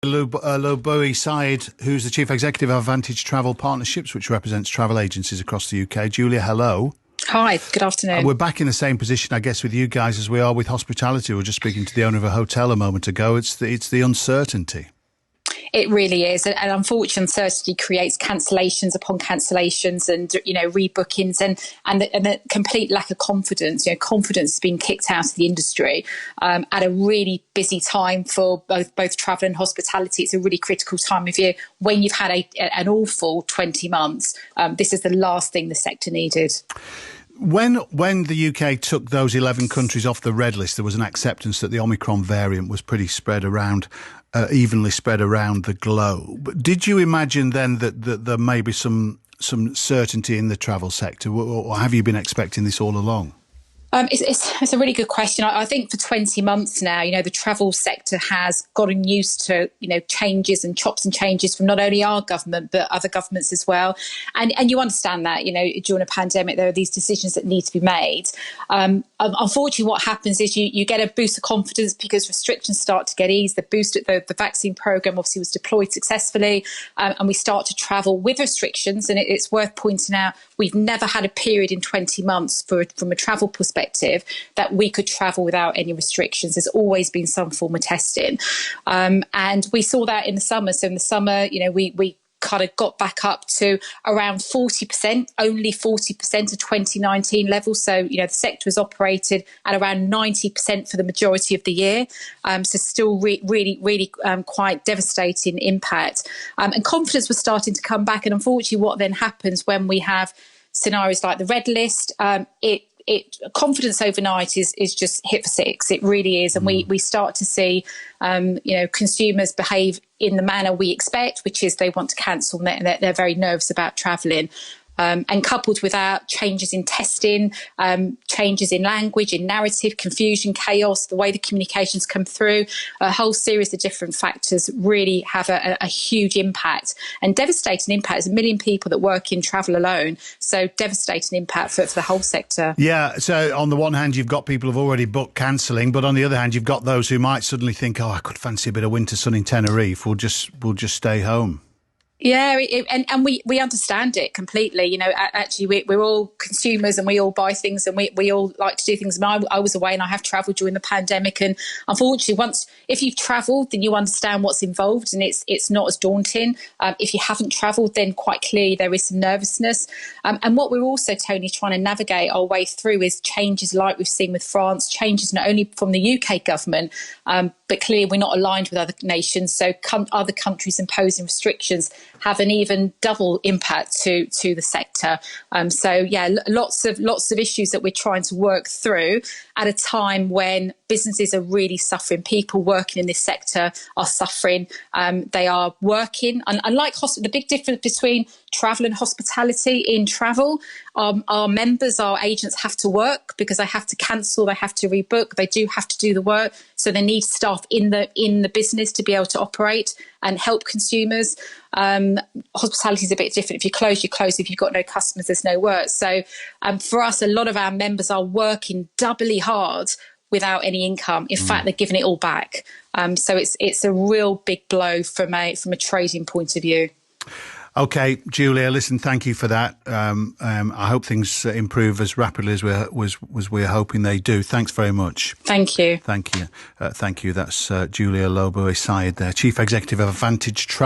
Bue-Said, who's the Chief Executive of Advantage Travel Partnerships, which represents travel agencies across the UK. Julia, hello. Hi, good afternoon. We're back in the same position, I guess, with you guys as we are with hospitality. We were just speaking to the owner of a hotel a moment ago. It's the uncertainty. It really is. And unfortunately, uncertainty creates cancellations upon cancellations and, rebookings and the complete lack of confidence. Confidence has been kicked out of the industry at a really busy time for both travel and hospitality. It's a really critical time of year when you've had an awful 20 months. This is the last thing the sector needed. When the UK took those 11 countries off the red list, there was an acceptance that the Omicron variant was pretty spread around, evenly spread around the globe. Did you imagine then that there may be some certainty in the travel sector, or have you been expecting this all along? It's a really good question. I think for 20 months now, the travel sector has gotten used to, changes and chops and changes from not only our government, but other governments as well. And you understand that, during a pandemic, there are these decisions that need to be made. Unfortunately, what happens is you get a boost of confidence because restrictions start to get eased. The vaccine programme obviously was deployed successfully, and we start to travel with restrictions. And it's worth pointing out, we've never had a period in 20 months from a travel perspective that we could travel without any restrictions. There's always been some form of testing. And we saw that in the summer. So in the summer, we kind of got back up to around 40%, only 40% of 2019 levels. So, the sector has operated at around 90% for the majority of the year. So still really quite devastating impact. And confidence was starting to come back. And unfortunately, what then happens when we have scenarios like the red list, confidence overnight is just hit for six. It really is. And we start to see, consumers behave in the manner we expect, which is they want to cancel and they're very nervous about travelling. And coupled with that, changes in testing, changes in language, in narrative, confusion, chaos, the way the communications come through, a whole series of different factors really have a huge impact and devastating impact. There's 1 million people that work in travel alone, so devastating impact for the whole sector. Yeah, so on the one hand, you've got people who've already booked cancelling, but on the other hand, you've got those who might suddenly think, I could fancy a bit of winter sun in Tenerife, we'll just stay home. Yeah, and we understand it completely. Actually, we're all consumers and we all buy things and we all like to do things. I was away and I have travelled during the pandemic, and unfortunately, if you've travelled, then you understand what's involved, and it's not as daunting. If you haven't travelled, then quite clearly there is some nervousness. And what we're also, Tony, trying to navigate our way through is changes like we've seen with France, changes not only from the UK government, but clearly we're not aligned with other nations. So other countries imposing restrictions have an even double impact to the sector. Lots of issues that we're trying to work through at a time when businesses are really suffering. People working in this sector are suffering. They are working. And unlike the big difference between travel and hospitality, in travel, our members, our agents have to work because they have to cancel, they have to rebook, they do have to do the work. So they need staff in the business to be able to operate and help consumers. Hospitality is a bit different. If you close, you close. If you've got no customers, there's no work. So for us, a lot of our members are working doubly hard without any income. In fact, they're giving it all back. So it's a real big blow from a trading point of view. OK, Julia, listen, thank you for that. I hope things improve as rapidly as we're hoping they do. Thanks very much. Thank you. Thank you. Thank you. That's Julia Bue-Said there, Chief Executive of Advantage Travel.